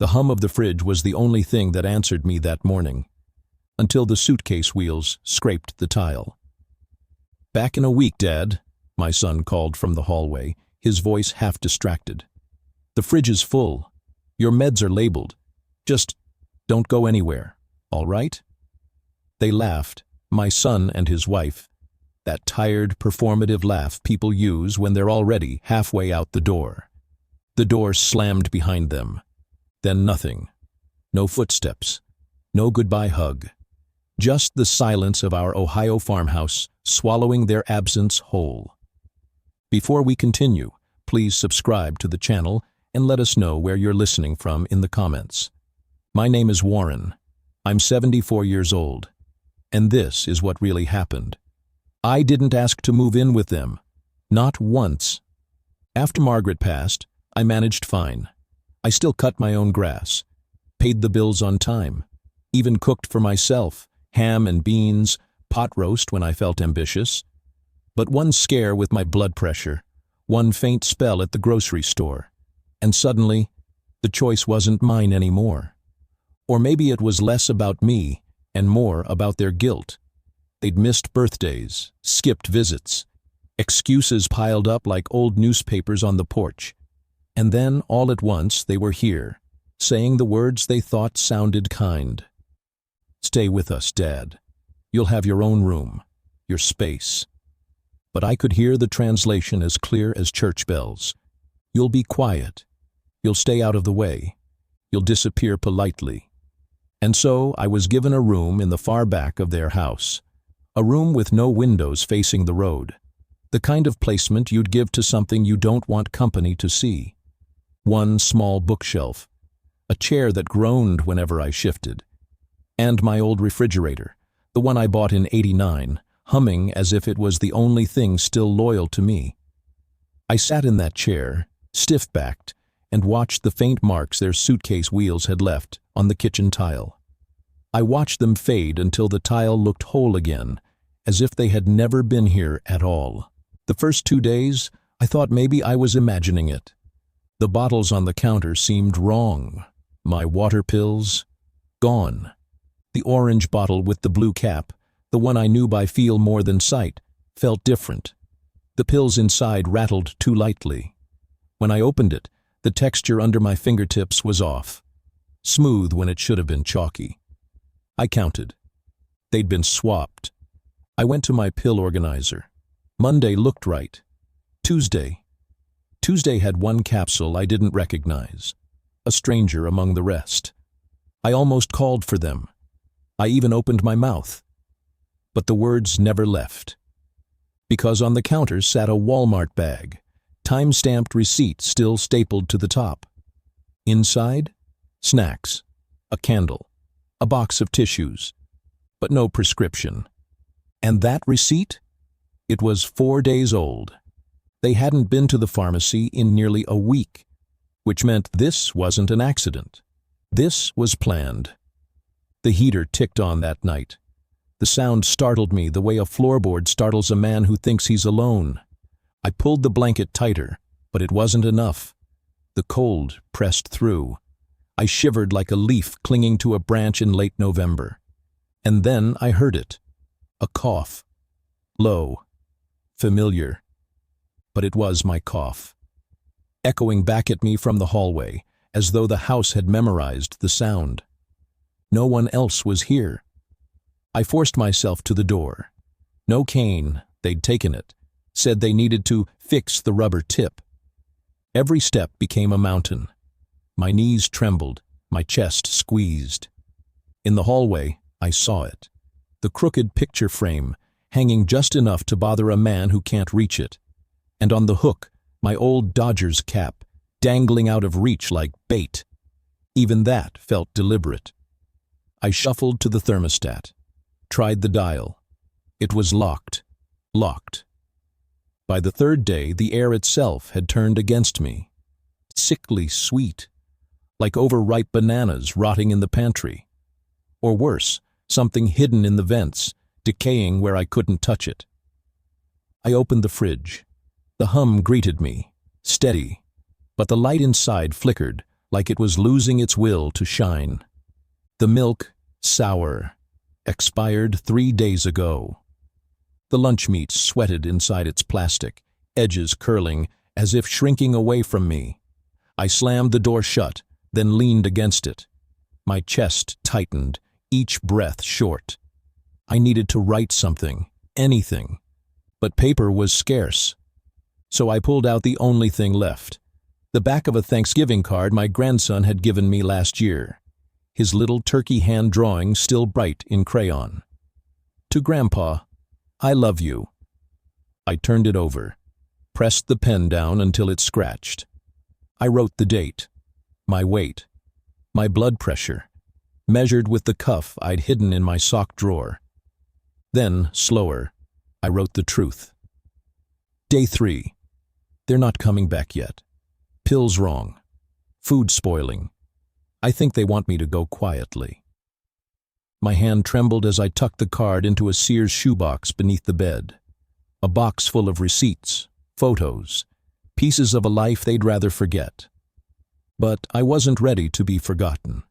The hum of the fridge was the only thing that answered me that morning, until the suitcase wheels scraped the tile. "Back in a week, Dad," my son called from the hallway, his voice half distracted. "The fridge is full. Your meds are labeled. Just don't go anywhere, all right?" They laughed, my son and his wife, that tired, performative laugh people use when they're already halfway out the door. The door slammed behind them. Then nothing. No footsteps. No goodbye hug. Just the silence of our Ohio farmhouse swallowing their absence whole. Before we continue, please subscribe to the channel and let us know where you're listening from in the comments. My name is Warren. I'm 74 years old. And this is what really happened. I didn't ask to move in with them. Not once. After Margaret passed, I managed fine. I still cut my own grass, paid the bills on time, even cooked for myself, ham and beans, pot roast when I felt ambitious. But one scare with my blood pressure, one faint spell at the grocery store, and suddenly, the choice wasn't mine anymore. Or maybe it was less about me and more about their guilt. They'd missed birthdays, skipped visits, excuses piled up like old newspapers on the porch. And then, all at once, they were here, saying the words they thought sounded kind. "Stay with us, Dad. You'll have your own room, your space." But I could hear the translation as clear as church bells. "You'll be quiet. You'll stay out of the way. You'll disappear politely." And so I was given a room in the far back of their house. A room with no windows facing the road. The kind of placement you'd give to something you don't want company to see. One small bookshelf. A chair that groaned whenever I shifted. And my old refrigerator, the one I bought in '89, humming as if it was the only thing still loyal to me. I sat in that chair, stiff-backed, and watched the faint marks their suitcase wheels had left on the kitchen tile. I watched them fade until the tile looked whole again, as if they had never been here at all. The first 2 days, I thought maybe I was imagining it. The bottles on the counter seemed wrong. My water pills, gone. The orange bottle with the blue cap, the one I knew by feel more than sight, felt different. The pills inside rattled too lightly. When I opened it, the texture under my fingertips was off. Smooth when it should have been chalky. I counted. They'd been swapped. I went to my pill organizer. Monday looked right. Tuesday had one capsule I didn't recognize. A stranger among the rest. I almost called for them. I even opened my mouth. But the words never left. Because on the counter sat a Walmart bag, time-stamped receipt still stapled to the top. Inside, snacks, a candle, a box of tissues, but no prescription. And that receipt? It was 4 days old. They hadn't been to the pharmacy in nearly a week, which meant this wasn't an accident. This was planned. The heater ticked on that night. The sound startled me the way a floorboard startles a man who thinks he's alone. I pulled the blanket tighter, but it wasn't enough. The cold pressed through. I shivered like a leaf clinging to a branch in late November. And then I heard it. A cough. Low. Familiar. But it was my cough. Echoing back at me from the hallway, as though the house had memorized the sound. No one else was here. I forced myself to the door. No cane, they'd taken it. Said they needed to fix the rubber tip. Every step became a mountain. My knees trembled, my chest squeezed. In the hallway, I saw it. The crooked picture frame, hanging just enough to bother a man who can't reach it. And on the hook, my old Dodgers cap, dangling out of reach like bait. Even that felt deliberate. I shuffled to the thermostat, tried the dial. It was locked. Locked. By the third day, the air itself had turned against me. Sickly sweet, like overripe bananas rotting in the pantry. Or worse, something hidden in the vents, decaying where I couldn't touch it. I opened the fridge. The hum greeted me, steady, but the light inside flickered, like it was losing its will to shine. The milk, sour, expired 3 days ago. The lunch meat sweated inside its plastic, edges curling as if shrinking away from me. I slammed the door shut, then leaned against it. My chest tightened, each breath short. I needed to write something, anything. But paper was scarce. So I pulled out the only thing left. The back of a Thanksgiving card my grandson had given me last year. His little turkey hand drawing still bright in crayon. To Grandpa, I love you. I turned it over, pressed the pen down until it scratched. I wrote the date, my weight, my blood pressure, measured with the cuff I'd hidden in my sock drawer. Then, slower, I wrote the truth. Day 3. They're not coming back yet. Pills wrong. Food spoiling. I think they want me to go quietly. My hand trembled as I tucked the card into a Sears shoebox beneath the bed. A box full of receipts, photos, pieces of a life they'd rather forget. But I wasn't ready to be forgotten.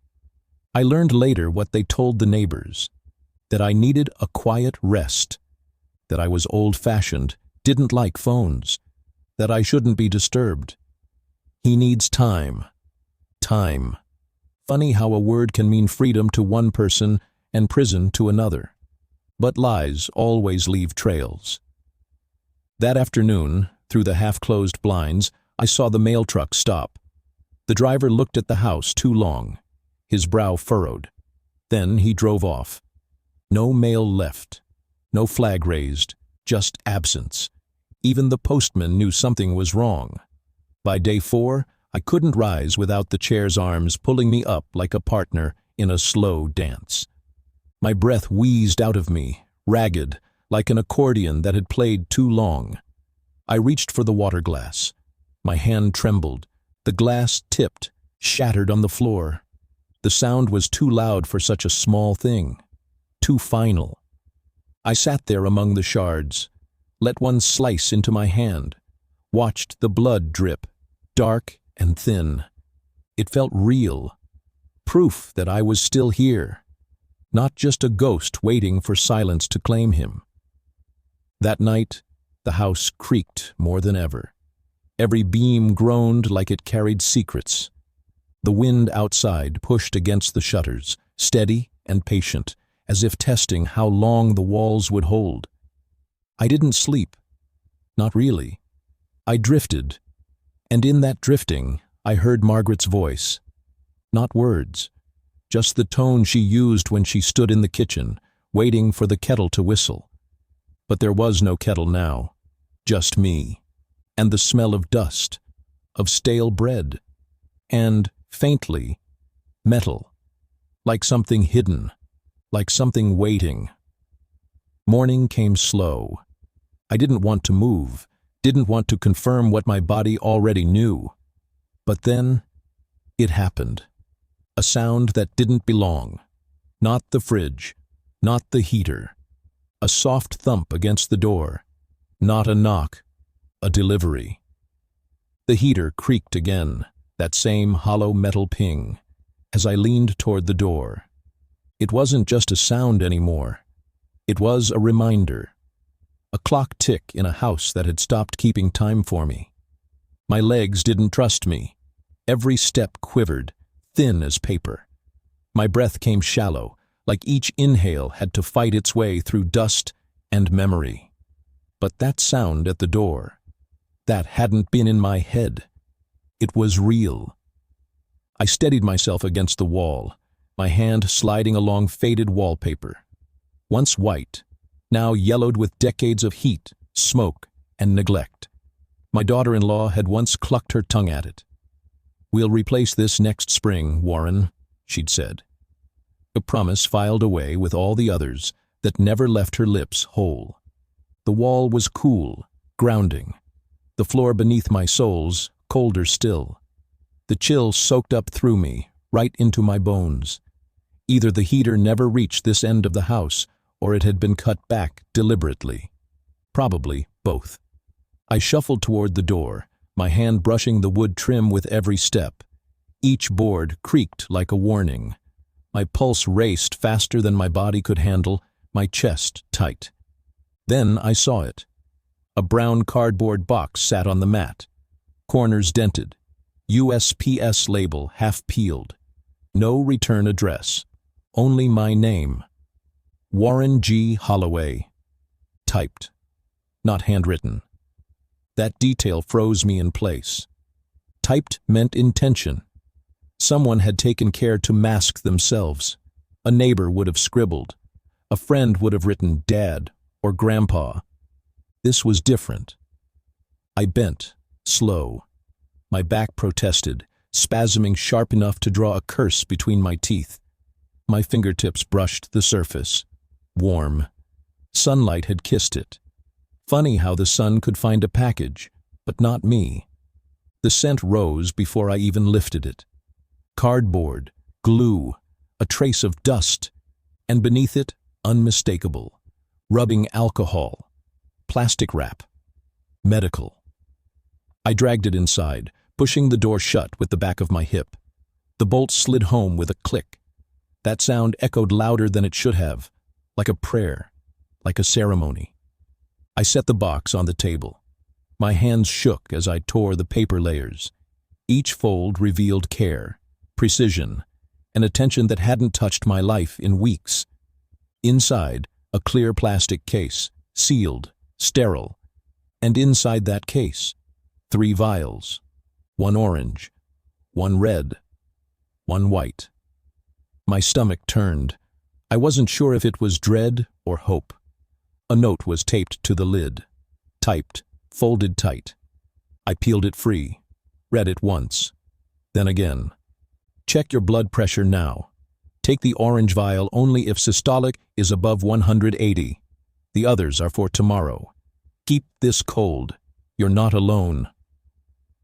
I learned later what they told the neighbors, that I needed a quiet rest, that I was old-fashioned, didn't like phones, that I shouldn't be disturbed. He needs time. Time. Funny how a word can mean freedom to one person and prison to another. But lies always leave trails. That afternoon, through the half-closed blinds, I saw the mail truck stop. The driver looked at the house too long, his brow furrowed. Then he drove off. No mail left, no flag raised, just absence. Even the postman knew something was wrong. By day 4, I couldn't rise without the chair's arms pulling me up like a partner in a slow dance. My breath wheezed out of me, ragged, like an accordion that had played too long. I reached for the water glass. My hand trembled. The glass tipped, shattered on the floor. The sound was too loud for such a small thing, too final. I sat there among the shards, let one slice into my hand, watched the blood drip, dark and thin. It felt real, proof that I was still here, not just a ghost waiting for silence to claim him. That night, the house creaked more than ever. Every beam groaned like it carried secrets. The wind outside pushed against the shutters, steady and patient, as if testing how long the walls would hold. I didn't sleep. Not really. I drifted, and in that drifting, I heard Margaret's voice. Not words, just the tone she used when she stood in the kitchen, waiting for the kettle to whistle. But there was no kettle now, just me, and the smell of dust, of stale bread, and, faintly, metal, like something hidden, like something waiting. Morning came slow. I didn't want to move, didn't want to confirm what my body already knew. But then, it happened. A sound that didn't belong. Not the fridge, not the heater. A soft thump against the door. Not a knock, a delivery. The heater creaked again, that same hollow metal ping, as I leaned toward the door. It wasn't just a sound anymore. It was a reminder. A clock tick in a house that had stopped keeping time for me. My legs didn't trust me. Every step quivered, thin as paper. My breath came shallow, like each inhale had to fight its way through dust and memory. But that sound at the door, that hadn't been in my head. It was real. I steadied myself against the wall, my hand sliding along faded wallpaper. Once white, now yellowed with decades of heat, smoke, and neglect. My daughter-in-law had once clucked her tongue at it. "We'll replace this next spring, Warren," she'd said. A promise filed away with all the others that never left her lips whole. The wall was cool, grounding. The floor beneath my soles, colder still. The chill soaked up through me, right into my bones. Either the heater never reached this end of the house, or it had been cut back deliberately. Probably both. I shuffled toward the door, my hand brushing the wood trim with every step. Each board creaked like a warning. My pulse raced faster than my body could handle, my chest tight. Then I saw it. A brown cardboard box sat on the mat. Corners dented. USPS label half peeled. No return address. Only my name. Warren G. Holloway. Typed. Not handwritten. That detail froze me in place. Typed meant intention. Someone had taken care to mask themselves. A neighbor would have scribbled. A friend would have written Dad or Grandpa. This was different. I bent, slow. My back protested, spasming sharp enough to draw a curse between my teeth. My fingertips brushed the surface. Warm. Sunlight had kissed it. Funny how the sun could find a package, but not me. The scent rose before I even lifted it. Cardboard, glue, a trace of dust, and beneath it, unmistakable. Rubbing alcohol. Plastic wrap. Medical. I dragged it inside, pushing the door shut with the back of my hip. The bolt slid home with a click. That sound echoed louder than it should have, like a prayer, like a ceremony. I set the box on the table. My hands shook as I tore the paper layers. Each fold revealed care, precision, and attention that hadn't touched my life in weeks. Inside, a clear plastic case, sealed, sterile, and inside that case, 3 vials, 1 orange, 1 red, 1 white. My stomach turned. I wasn't sure if it was dread or hope. A note was taped to the lid, typed, folded tight. I peeled it free, read it once, then again. Check your blood pressure now. Take the orange vial only if systolic is above 180. The others are for tomorrow. Keep this cold. You're not alone.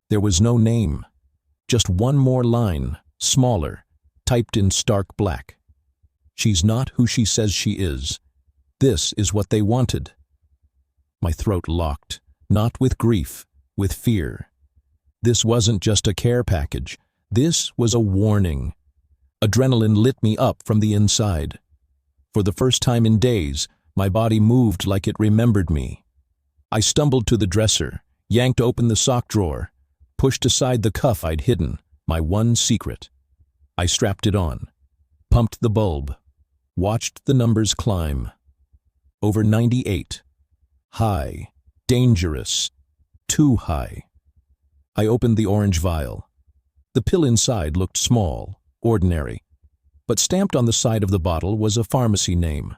There was no name. Just one more line, smaller, typed in stark black. She's not who she says she is. This is what they wanted. My throat locked, not with grief, with fear. This wasn't just a care package. This was a warning. Adrenaline lit me up from the inside. For the first time in days, my body moved like it remembered me. I stumbled to the dresser, yanked open the sock drawer, pushed aside the cuff I'd hidden, my one secret. I strapped it on, pumped the bulb, watched the numbers climb. Over 98. High. Dangerous. Too high. I opened the orange vial. The pill inside looked small, ordinary, but stamped on the side of the bottle was a pharmacy name,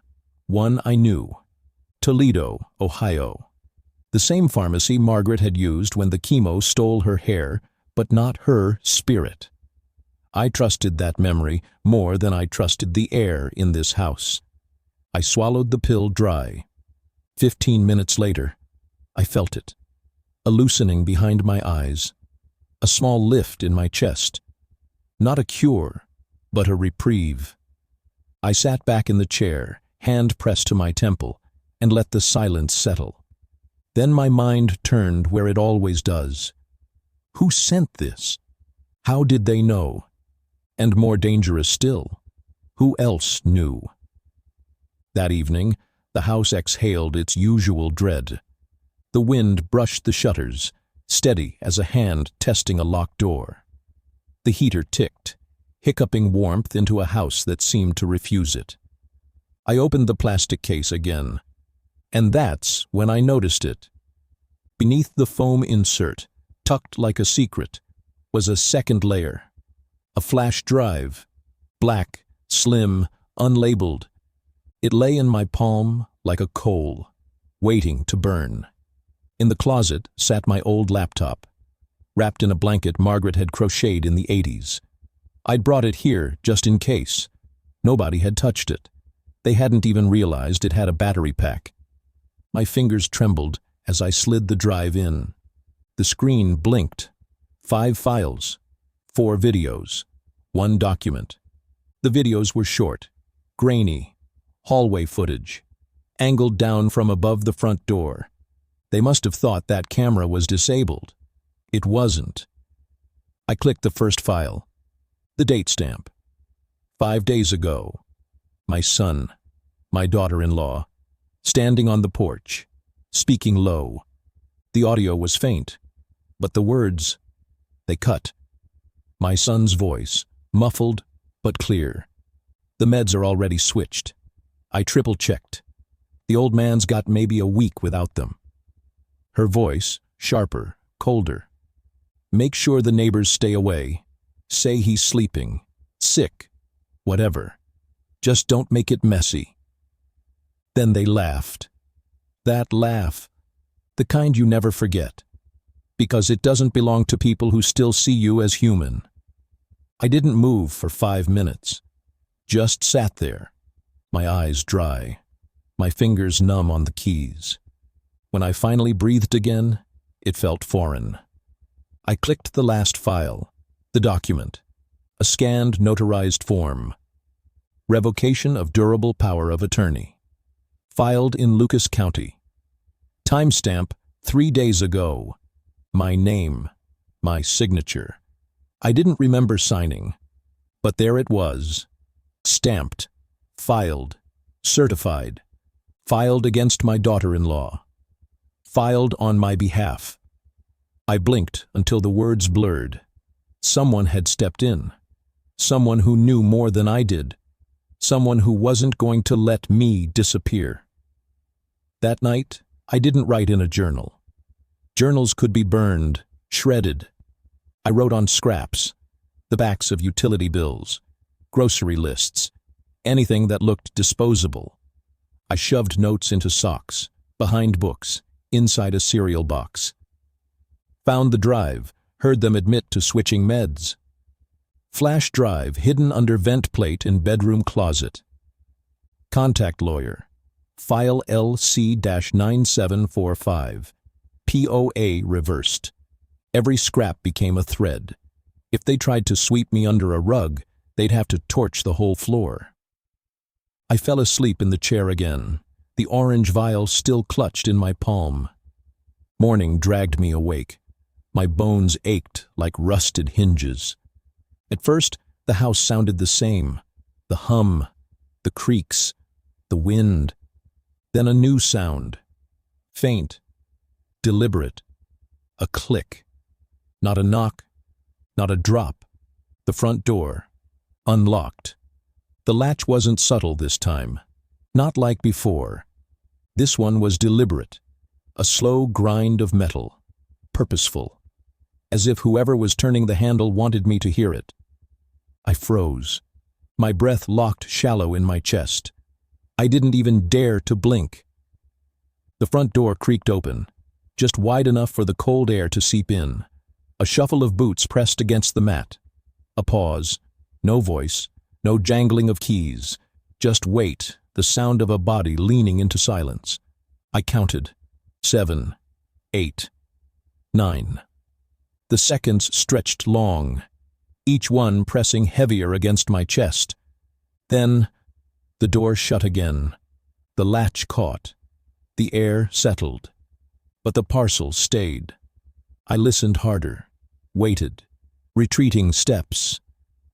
one I knew. Toledo, Ohio. The same pharmacy Margaret had used when the chemo stole her hair, but not her spirit. I trusted that memory more than I trusted the air in this house. I swallowed the pill dry. 15 minutes later, I felt it. A loosening behind my eyes. A small lift in my chest. Not a cure, but a reprieve. I sat back in the chair, hand pressed to my temple, and let the silence settle. Then my mind turned where it always does. Who sent this? How did they know? And more dangerous still, who else knew? That evening, the house exhaled its usual dread. The wind brushed the shutters, steady as a hand testing a locked door. The heater ticked, hiccuping warmth into a house that seemed to refuse it. I opened the plastic case again, and that's when I noticed it. Beneath the foam insert, tucked like a secret, was a second layer. A flash drive, black, slim, unlabeled. It lay in my palm like a coal, waiting to burn. In the closet sat my old laptop, wrapped in a blanket Margaret had crocheted in the 80s. I'd brought it here just in case. Nobody had touched it. They hadn't even realized it had a battery pack. My fingers trembled as I slid the drive in. The screen blinked. 5 files, 4 videos, 1 document. The videos were short, grainy, hallway footage, angled down from above the front door. They must have thought that camera was disabled. It wasn't. I clicked the first file. The date stamp. 5 days ago. My son, my daughter-in-law, standing on the porch, speaking low. The audio was faint, but the words, they cut. My son's voice, muffled but clear. The meds are already switched. I triple-checked. The old man's got maybe a week without them. Her voice, sharper, colder. Make sure the neighbors stay away. Say he's sleeping, sick, whatever. Just don't make it messy. Then they laughed. That laugh, the kind you never forget, because it doesn't belong to people who still see you as human. I didn't move for 5 minutes, just sat there, my eyes dry, my fingers numb on the keys. When I finally breathed again, it felt foreign. I clicked the last file, the document, a scanned notarized form. Revocation of durable power of attorney. Filed in Lucas County. Timestamp 3 days ago. My name, my signature. I didn't remember signing, but there it was. Stamped, filed, certified, filed against my daughter-in-law, filed on my behalf. I blinked until the words blurred. Someone had stepped in. Someone who knew more than I did. Someone who wasn't going to let me disappear. That night, I didn't write in a journal. Journals could be burned, shredded. I wrote on scraps, the backs of utility bills, grocery lists, anything that looked disposable. I shoved notes into socks, behind books, inside a cereal box. Found the drive, heard them admit to switching meds. Flash drive hidden under vent plate in bedroom closet. Contact lawyer. File LC-9745. POA reversed. Every scrap became a thread. If they tried to sweep me under a rug, they'd have to torch the whole floor. I fell asleep in the chair again, the orange vial still clutched in my palm. Morning dragged me awake. My bones ached like rusted hinges. At first, the house sounded the same. The hum, the creaks, the wind. Then a new sound. Faint, deliberate. A click. Not a knock, not a drop. The front door, unlocked. The latch wasn't subtle this time. Not like before. This one was deliberate. A slow grind of metal. Purposeful. As if whoever was turning the handle wanted me to hear it. I froze. My breath locked shallow in my chest. I didn't even dare to blink. The front door creaked open, just wide enough for the cold air to seep in. A shuffle of boots pressed against the mat. A pause. No voice, no jangling of keys. Just weight, the sound of a body leaning into silence. I counted. 7, 8, 9. The seconds stretched long, each one pressing heavier against my chest. Then, the door shut again. The latch caught. The air settled. But the parcel stayed. I listened harder, waited. Retreating steps.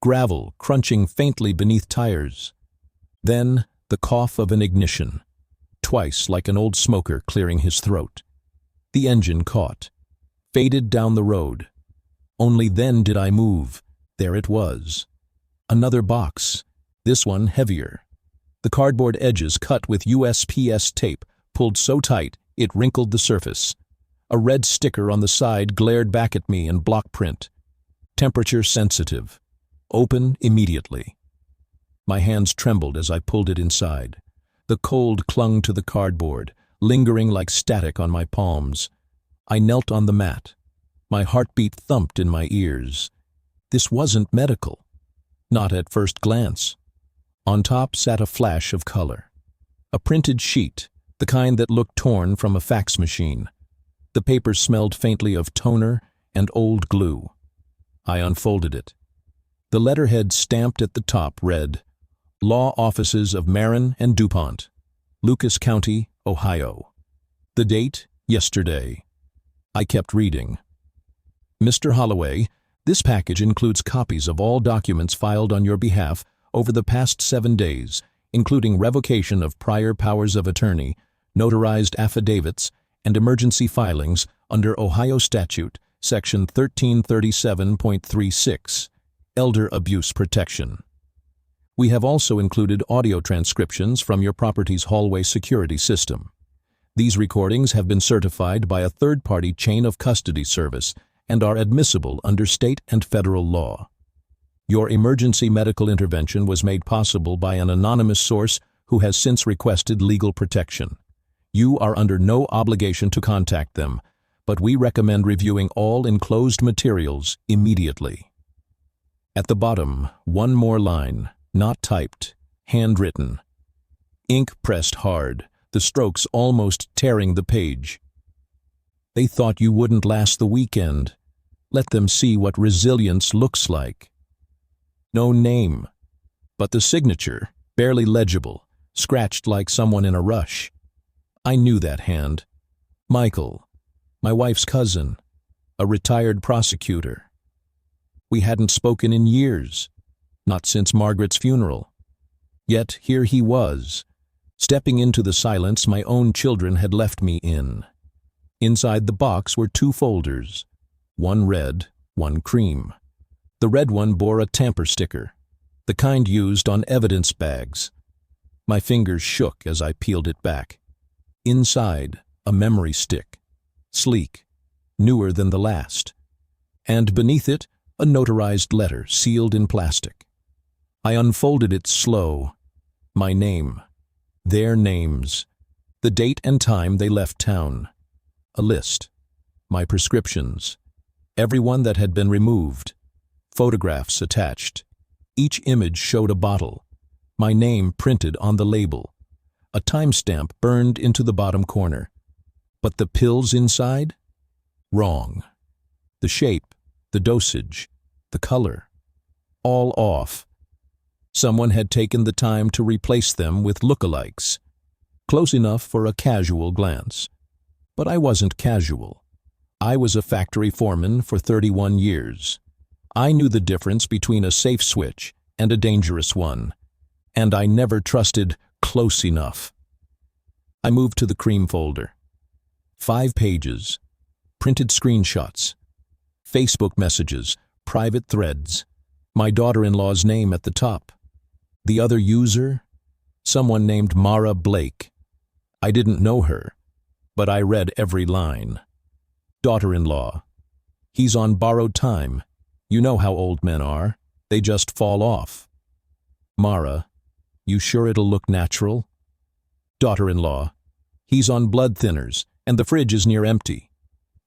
Gravel crunching faintly beneath tires. Then, the cough of an ignition. Twice like an old smoker clearing his throat. The engine caught. Faded down the road. Only then did I move. There it was. Another box. This one heavier. The cardboard edges cut with USPS tape, pulled so tight it wrinkled the surface. A red sticker on the side glared back at me in block print. Temperature sensitive. Open immediately. My hands trembled as I pulled it inside. The cold clung to the cardboard, lingering like static on my palms. I knelt on the mat. My heartbeat thumped in my ears. This wasn't medical. Not at first glance. On top sat a flash of color. A printed sheet, the kind that looked torn from a fax machine. The paper smelled faintly of toner and old glue. I unfolded it. The letterhead stamped at the top read, Law Offices of Marin and DuPont, Lucas County, Ohio. The date, yesterday. I kept reading. Mr. Holloway, This package includes copies of all documents filed on your behalf over the past 7 days, including revocation of prior powers of attorney, notarized affidavits, and emergency filings under Ohio Statute, Section 1337.36, Elder Abuse Protection. We have also included audio transcriptions from your property's hallway security system. These recordings have been certified by a third-party chain of custody service and are admissible under state and federal law. Your emergency medical intervention was made possible by an anonymous source who has since requested legal protection. You are under no obligation to contact them, but we recommend reviewing all enclosed materials immediately. At the bottom, one more line, not typed, handwritten. Ink pressed hard, the strokes almost tearing the page. They thought you wouldn't last the weekend. Let them see what resilience looks like. No name, but the signature, barely legible, scratched like someone in a rush. I knew that hand. Michael, my wife's cousin, a retired prosecutor. We hadn't spoken in years, not since Margaret's funeral. Yet here he was, stepping into the silence my own children had left me in. Inside the box were 2 folders, one red, one cream. The red one bore a tamper sticker, the kind used on evidence bags. My fingers shook as I peeled it back. Inside, a memory stick, sleek, newer than the last. And beneath it, a notarized letter sealed in plastic. I unfolded it slow. My name, their names, the date and time they left town. A list, my prescriptions, everyone that had been removed, photographs attached. Each image showed a bottle, my name printed on the label, a timestamp burned into the bottom corner. But the pills inside? Wrong. The shape, the dosage, the color, all off. Someone had taken the time to replace them with lookalikes, close enough for a casual glance. But I wasn't casual. I was a factory foreman for 31 years. I knew the difference between a safe switch and a dangerous one, and I never trusted close enough. I moved to the cream folder. 5 pages, printed screenshots, Facebook messages, private threads, my daughter-in-law's name at the top. The other user? Someone named Mara Blake. I didn't know her, but I read every line. Daughter-in-law. He's on borrowed time. You know how old men are. They just fall off. Mara. You sure it'll look natural? Daughter-in-law. He's on blood thinners, and the fridge is near empty.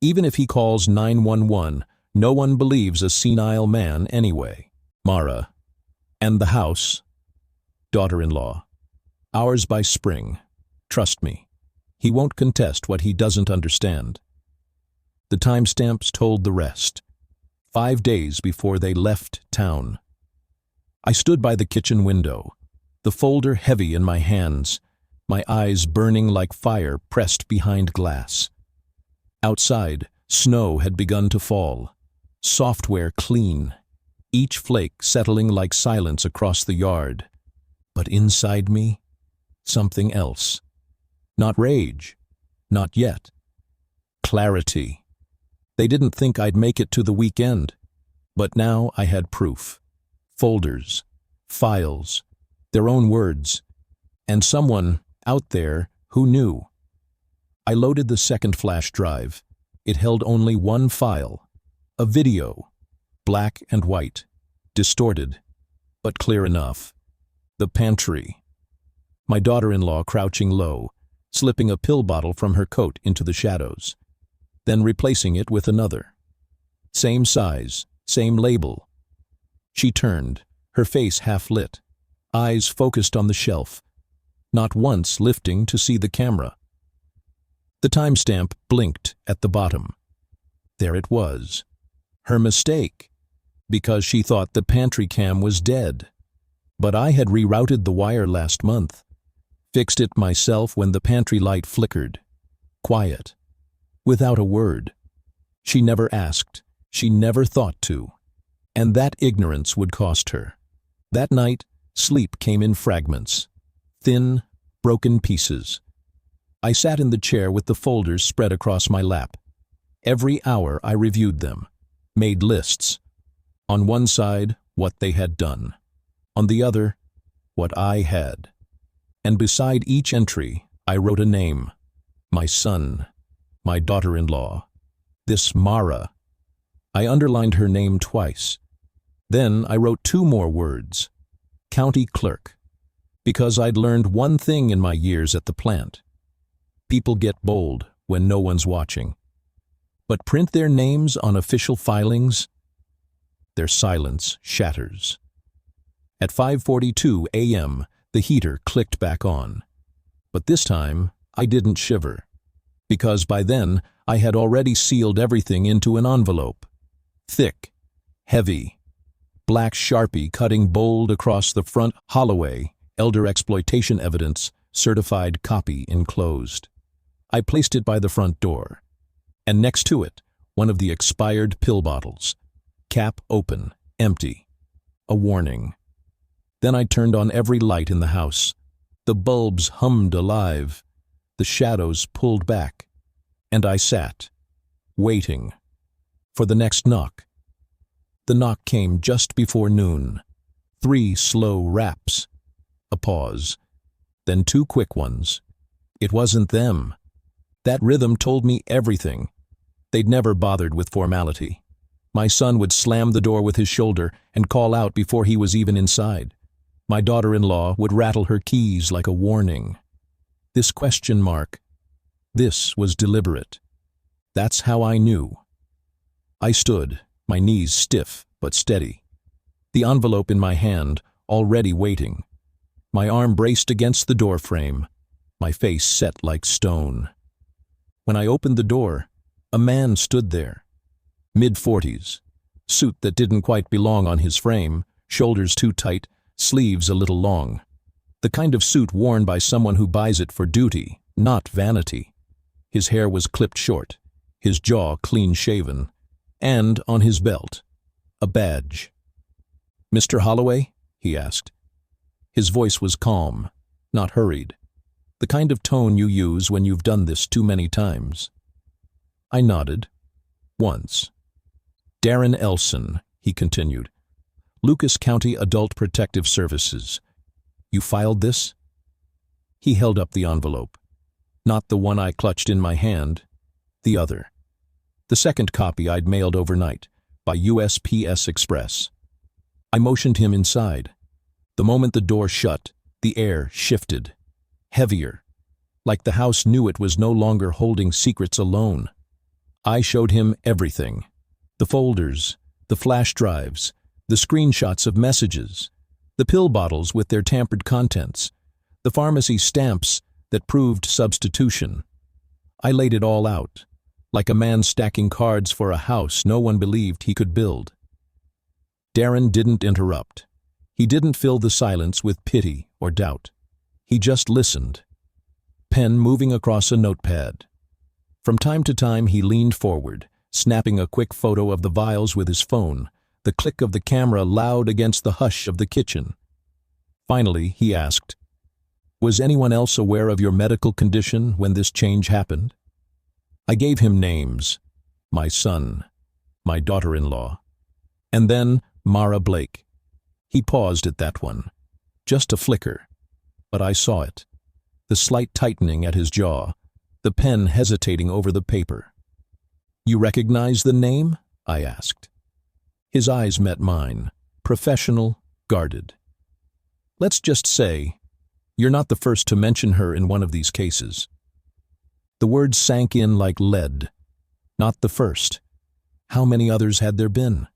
Even if he calls 911, no one believes a senile man anyway. Mara. And the house? Daughter-in-law. Ours by spring. Trust me. He won't contest what he doesn't understand. The timestamps told the rest. 5 days before they left town. I stood by the kitchen window, the folder heavy in my hands, my eyes burning like fire pressed behind glass. Outside, snow had begun to fall, software clean, each flake settling like silence across the yard. But inside me, something else. Not rage, not yet. Clarity. They didn't think I'd make it to the weekend, but now I had proof. Folders, files, their own words, and someone out there who knew. I loaded the second flash drive. It held only one file, a video, black and white, distorted, but clear enough. The pantry. My daughter-in-law crouching low, slipping a pill bottle from her coat into the shadows, then replacing it with another. Same size, same label. She turned, her face half lit, eyes focused on the shelf, not once lifting to see the camera. The timestamp blinked at the bottom. There it was. Her mistake, because she thought the pantry cam was dead. But I had rerouted the wire last month, fixed it myself when the pantry light flickered. Quiet. Without a word. She never asked. She never thought to. And that ignorance would cost her. That night, sleep came in fragments, thin, broken pieces. I sat in the chair with the folders spread across my lap. Every hour I reviewed them, made lists. On one side, what they had done. On the other, what I had. And beside each entry, I wrote a name. My son, my daughter-in-law, this Mara. I underlined her name twice. Then I wrote 2 more words. County clerk. Because I'd learned one thing in my years at the plant. People get bold when no one's watching. But print their names on official filings? Their silence shatters. At 5:42 a.m., the heater clicked back on. But this time, I didn't shiver. Because by then, I had already sealed everything into an envelope. Thick, heavy, black Sharpie cutting bold across the front. Holloway, elder exploitation evidence, certified copy enclosed. I placed it by the front door. And next to it, one of the expired pill bottles. Cap open, empty. A warning. Then I turned on every light in the house. The bulbs hummed alive. The shadows pulled back. And I sat, waiting, for the next knock. The knock came just before noon. 3 slow raps. A pause. Then 2 quick ones. It wasn't them. That rhythm told me everything. They'd never bothered with formality. My son would slam the door with his shoulder and call out before he was even inside. My daughter-in-law would rattle her keys like a warning. This question mark. This was deliberate. That's how I knew. I stood, my knees stiff but steady. The envelope in my hand, already waiting. My arm braced against the door frame, my face set like stone. When I opened the door, a man stood there. Mid-40s, suit that didn't quite belong on his frame, shoulders too tight, sleeves a little long. The kind of suit worn by someone who buys it for duty, not vanity. His hair was clipped short, his jaw clean-shaven, and on his belt, a badge. "Mr. Holloway?" he asked. His voice was calm, not hurried, the kind of tone you use when you've done this too many times. I nodded. Once. "Darren Elson," he continued. "Lucas County Adult Protective Services. You filed this?" He held up the envelope. Not the one I clutched in my hand, the other. The second copy I'd mailed overnight, by USPS Express. I motioned him inside. The moment the door shut, the air shifted. Heavier. Like the house knew it was no longer holding secrets alone. I showed him everything. The folders, the flash drives, the screenshots of messages, the pill bottles with their tampered contents, the pharmacy stamps that proved substitution. I laid it all out, like a man stacking cards for a house no one believed he could build. Darren didn't interrupt. He didn't fill the silence with pity or doubt. He just listened. Pen moving across a notepad. From time to time he leaned forward, snapping a quick photo of the vials with his phone, the click of the camera loud against the hush of the kitchen. Finally, he asked, "Was anyone else aware of your medical condition when this change happened?" I gave him names. My son, my daughter-in-law, and then Mara Blake. He paused at that one. Just a flicker. But I saw it. The slight tightening at his jaw, the pen hesitating over the paper. "You recognize the name?" I asked. His eyes met mine, professional, guarded. "Let's just say, you're not the first to mention her in one of these cases." The words sank in like lead. Not the first. How many others had there been?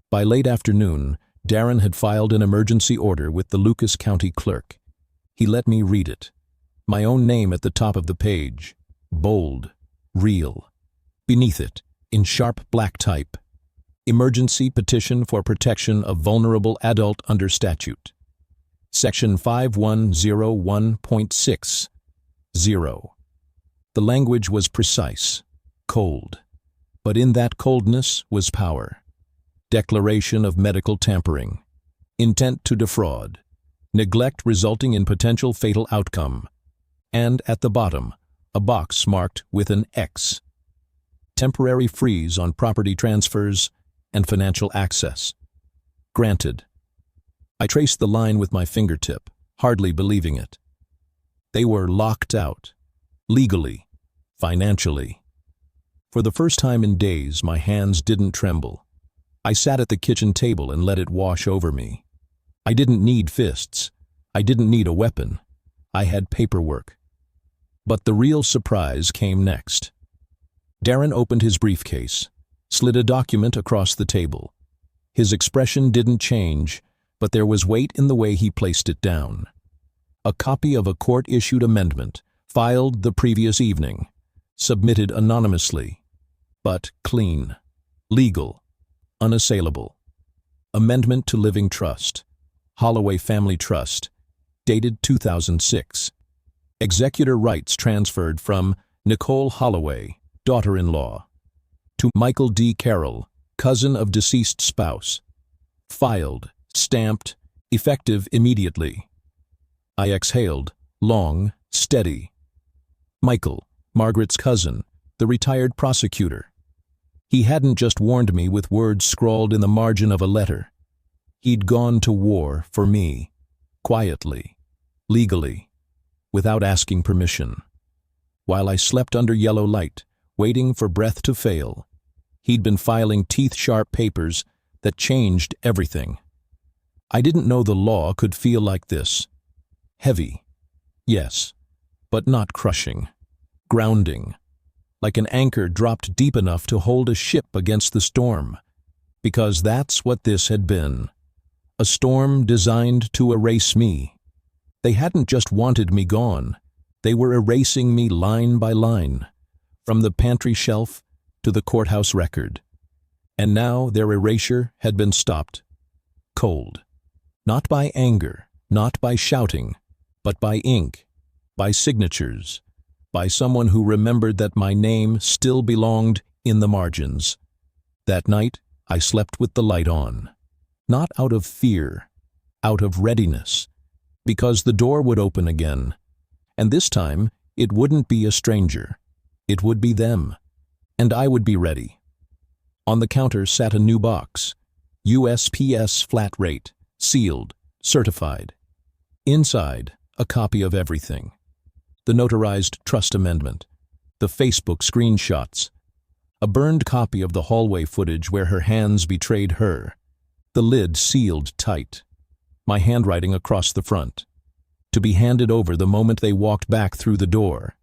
By late afternoon, Darren had filed an emergency order with the Lucas County clerk. He let me read it. My own name at the top of the page. Bold. Real. Beneath it, in sharp black type, "Emergency Petition for Protection of Vulnerable Adult under Statute. Section 5101.6. 0. The language was precise, cold. But in that coldness was power. declaration of medical tampering, intent to defraud, neglect resulting in potential fatal outcome, and at the bottom, a box marked with an X. Temporary freeze on property transfers and financial access. Granted. I traced the line with my fingertip, hardly believing it. They were locked out, legally, financially. For the first time in days, my hands didn't tremble. I sat at the kitchen table and let it wash over me. I didn't need fists. I didn't need a weapon. I had paperwork. But the real surprise came next. Darren opened his briefcase, slid a document across the table. His expression didn't change, but there was weight in the way he placed it down. A copy of a court-issued amendment, filed the previous evening, submitted anonymously, but clean, legal, unassailable. Amendment to Living Trust, Holloway Family Trust, dated 2006. Executor rights transferred from Nicole Holloway, daughter-in-law, to Michael D. Carroll, cousin of deceased spouse. Filed, stamped, effective immediately. I exhaled, long, steady. Michael, Margaret's cousin, the retired prosecutor. He hadn't just warned me with words scrawled in the margin of a letter. He'd gone to war for me, quietly, legally, without asking permission. While I slept under yellow light, waiting for breath to fail, he'd been filing teeth-sharp papers that changed everything. I didn't know the law could feel like this. Heavy, yes, but not crushing. Grounding, like an anchor dropped deep enough to hold a ship against the storm, because that's what this had been. A storm designed to erase me. They hadn't just wanted me gone, they were erasing me line by line, from the pantry shelf to the courthouse record. And now their erasure had been stopped. Cold. Not by anger, not by shouting, but by ink, by signatures, by someone who remembered that my name still belonged in the margins. That night, I slept with the light on. Not out of fear, out of readiness, because the door would open again. And this time, it wouldn't be a stranger. It would be them. And I would be ready. On the counter sat a new box. USPS flat rate, sealed, certified. Inside, a copy of everything. The notarized trust amendment, the Facebook screenshots, a burned copy of the hallway footage where her hands betrayed her, the lid sealed tight, my handwriting across the front, to be handed over the moment they walked back through the door.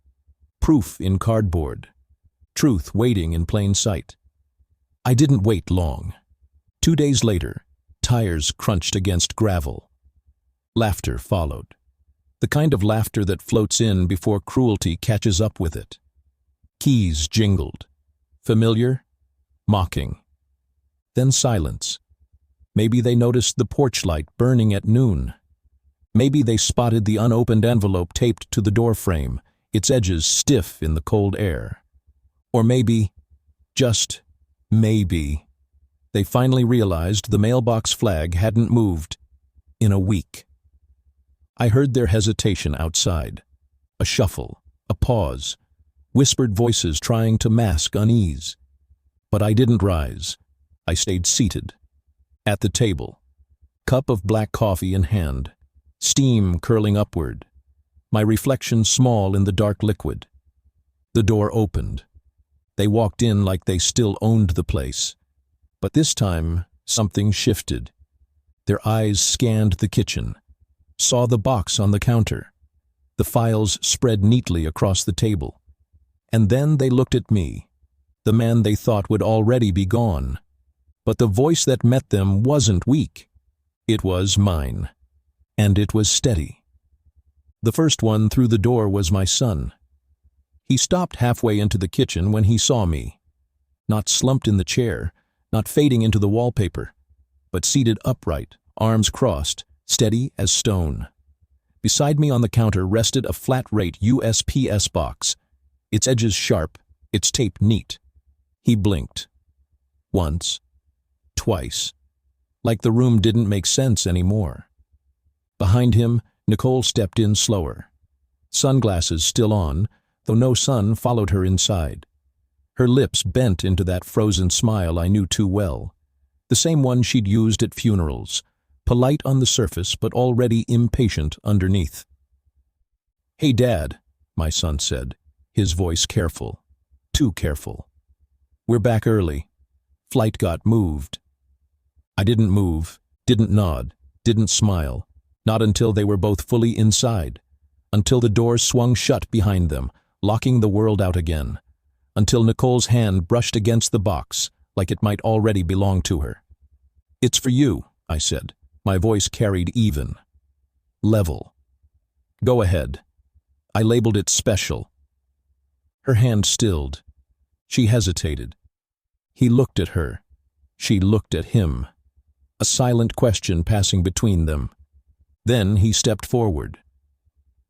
Proof in cardboard, truth waiting in plain sight. I didn't wait long. 2 days later, tires crunched against gravel. Laughter followed. The kind of laughter that floats in before cruelty catches up with it. Keys jingled. Familiar, mocking. Then silence. Maybe they noticed the porch light burning at noon. Maybe they spotted the unopened envelope taped to the doorframe, its edges stiff in the cold air. Or maybe, just maybe, they finally realized the mailbox flag hadn't moved in a week. I heard their hesitation outside. A shuffle, a pause, whispered voices trying to mask unease. But I didn't rise. I stayed seated. At the table, cup of black coffee in hand, steam curling upward, my reflection small in the dark liquid. The door opened. They walked in like they still owned the place. But this time, something shifted. Their eyes scanned the kitchen, saw the box on the counter, the files spread neatly across the table. And then they looked at me, the man they thought would already be gone. But the voice that met them wasn't weak. It was mine. And it was steady. The first one through the door was my son. He stopped halfway into the kitchen when he saw me. Not slumped in the chair, not fading into the wallpaper, but seated upright, arms crossed, steady as stone. Beside me on the counter rested a flat-rate USPS box, its edges sharp, its tape neat. He blinked. Once. twice. Like the room didn't make sense anymore. Behind him, Nicole stepped in slower. Sunglasses still on, though no sun followed her inside. Her lips bent into that frozen smile I knew too well. The same one she'd used at funerals, polite on the surface but already impatient underneath. "Hey, Dad," my son said, his voice careful. Too careful. "We're back early. Flight got moved." I didn't move, didn't nod, didn't smile, not until they were both fully inside, until the doors swung shut behind them, locking the world out again, until Nicole's hand brushed against the box like it might already belong to her. "It's for you," I said, my voice carried even. Level. "Go ahead." I labeled it special. Her hand stilled. She hesitated. He looked at her. She looked at him. A silent question passing between them. Then he stepped forward,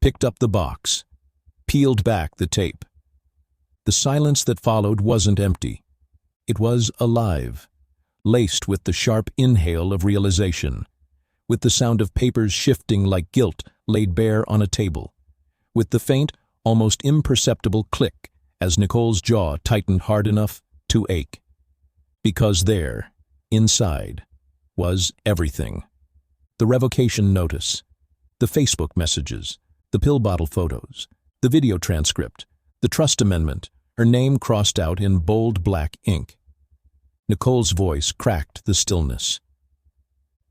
picked up the box, peeled back the tape. The silence that followed wasn't empty. It was alive, laced with the sharp inhale of realization, with the sound of papers shifting like guilt laid bare on a table, with the faint, almost imperceptible click as Nicole's jaw tightened hard enough to ache. Because there, inside, was everything. The revocation notice, the Facebook messages, the pill bottle photos, the video transcript, the trust amendment, her name crossed out in bold black ink. Nicole's voice cracked the stillness.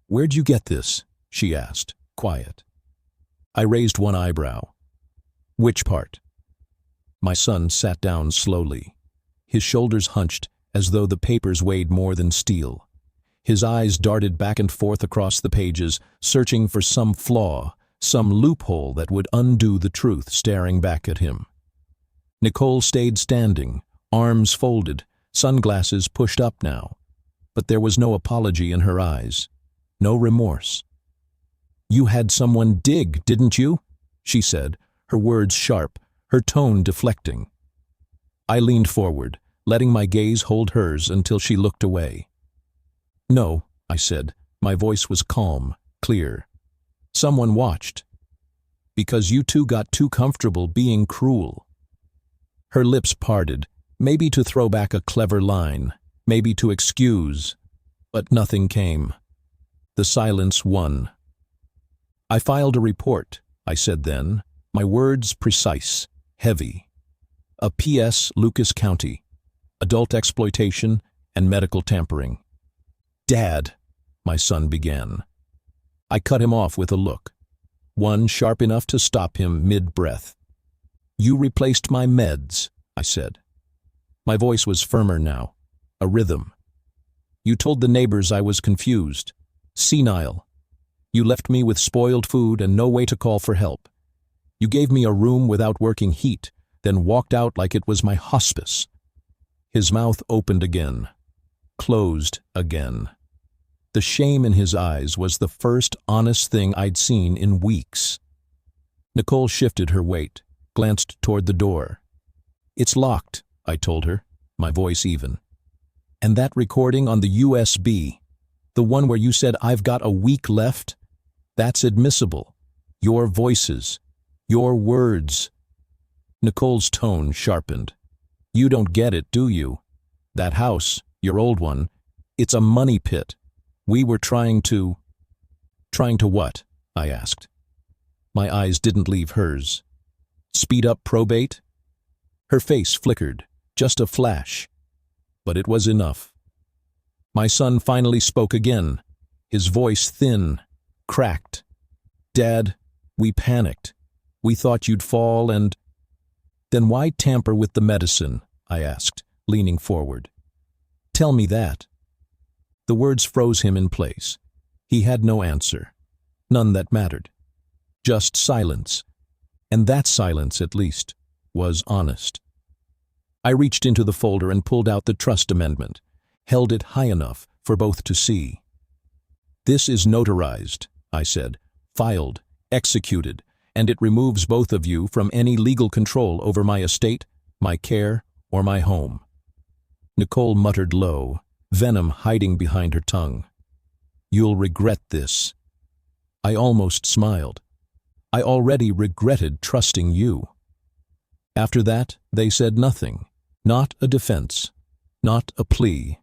"Where'd you get this?" she asked, quiet. I raised one eyebrow. "Which part?" My son sat down slowly, his shoulders hunched as though the papers weighed more than steel. His eyes darted back and forth across the pages, searching for some flaw, some loophole that would undo the truth staring back at him. Nicole stayed standing, arms folded, sunglasses pushed up now. But there was no apology in her eyes, no remorse. "You had someone dig, didn't you?" she said, her words sharp, her tone deflecting. I leaned forward, letting my gaze hold hers until she looked away. "No," I said. My voice was calm, clear. "Someone watched. Because you two got too comfortable being cruel." Her lips parted, maybe to throw back a clever line, maybe to excuse, but nothing came. The silence won. "I filed a report," I said then, my words precise, heavy. "A P.S. Lucas County, adult exploitation and medical tampering." "Dad," my son began. I cut him off with a look, one sharp enough to stop him mid-breath. "You replaced my meds," I said. My voice was firmer now, a rhythm. "You told the neighbors I was confused, senile. You left me with spoiled food and no way to call for help. You gave me a room without working heat, then walked out like it was my hospice." His mouth opened again, closed again. The shame in his eyes was the first honest thing I'd seen in weeks. Nicole shifted her weight, glanced toward the door. "It's locked," I told her, my voice even. "And that recording on the USB, the one where you said I've got a week left, that's admissible. Your voices, your words." Nicole's tone sharpened. "You don't get it, do you? That house, your old one, it's a money pit. We were trying to—" "Trying to what?" I asked. My eyes didn't leave hers. "Speed up probate?" Her face flickered, just a flash. But it was enough. My son finally spoke again, his voice thin, cracked. "Dad, we panicked. We thought you'd fall and—" "Then why tamper with the medicine?" I asked, leaning forward. "Tell me that." The words froze him in place. He had no answer, none that mattered. Just silence. And that silence, at least, was honest. I reached into the folder and pulled out the trust amendment, held it high enough for both to see. "This is notarized," I said, "filed, executed, and it removes both of you from any legal control over my estate, my care, or my home." Nicole muttered low, venom hiding behind her tongue. "You'll regret this." I almost smiled. I already regretted trusting you. After that, they said nothing. Not a defense. Not a plea.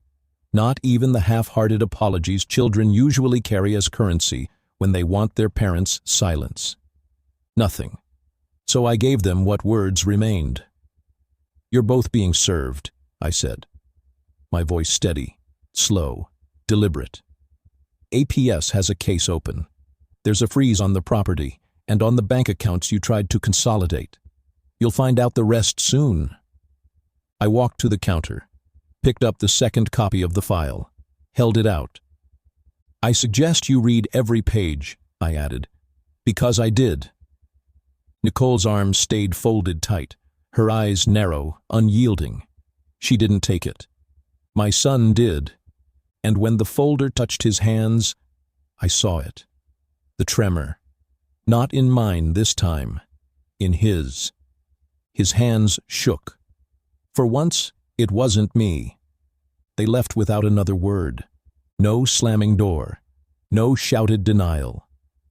Not even the half-hearted apologies children usually carry as currency when they want their parents' silence. Nothing. So I gave them what words remained. "You're both being served," I said. My voice steady, slow, deliberate. "APS has a case open. There's a freeze on the property and on the bank accounts you tried to consolidate. You'll find out the rest soon." I walked to the counter, picked up the second copy of the file, held it out. "I suggest you read every page," I added, because I did. Nicole's arms stayed folded tight, her eyes narrow, unyielding. She didn't take it. My son did, and when the folder touched his hands, I saw it. The tremor. Not in mine this time, in his. His hands shook. For once, it wasn't me. They left without another word. No slamming door. No shouted denial.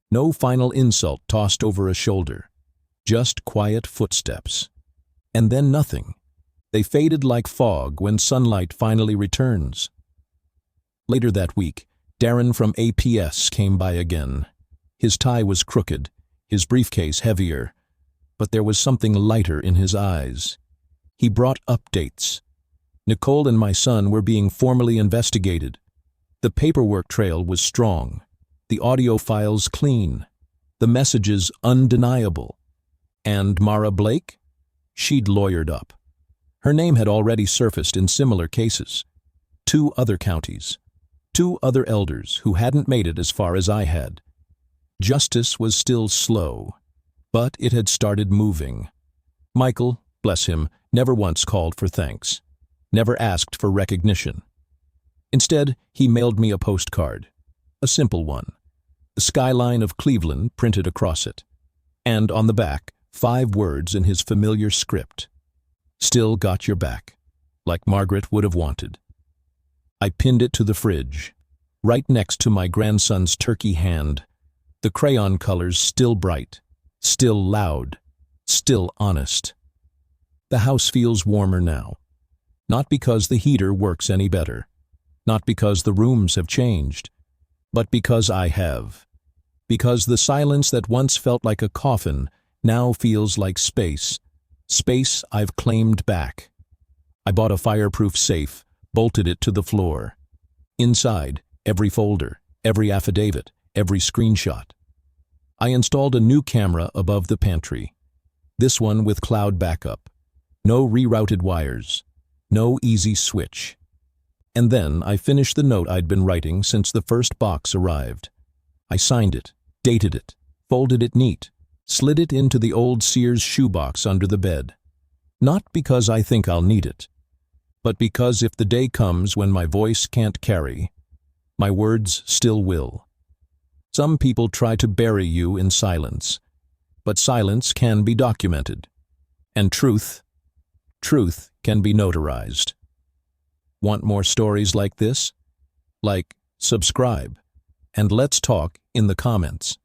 No final insult tossed over a shoulder. Just quiet footsteps. And then nothing. They faded like fog when sunlight finally returns. Later that week, Darren from APS came by again. His tie was crooked, his briefcase heavier, but there was something lighter in his eyes. He brought updates. Nicole and my son were being formally investigated. The paperwork trail was strong, the audio files clean, the messages undeniable. And Mara Blake? She'd lawyered up. Her name had already surfaced in similar cases. 2 other counties. 2 other elders who hadn't made it as far as I had. Justice was still slow, but it had started moving. Michael, bless him, never once called for thanks. Never asked for recognition. Instead, he mailed me a postcard. A simple one. The skyline of Cleveland printed across it. And on the back, 5 words in his familiar script. "Still got your back," like Margaret would have wanted. I pinned it to the fridge, right next to my grandson's turkey hand, the crayon colors still bright, still loud, still honest. The house feels warmer now, not because the heater works any better, not because the rooms have changed, but because I have. Because the silence that once felt like a coffin now feels like space. Space I've claimed back. I bought a fireproof safe, bolted it to the floor. Inside, every folder, every affidavit, every screenshot. I installed a new camera above the pantry. This one with cloud backup. No rerouted wires. No easy switch. And then I finished the note I'd been writing since the first box arrived. I signed it, dated it, folded it neat, slid it into the old Sears shoebox under the bed. Not because I think I'll need it, but because if the day comes when my voice can't carry, my words still will. Some people try to bury you in silence, but silence can be documented. And truth can be notarized. Want more stories like this? Like, subscribe, and let's talk in the comments.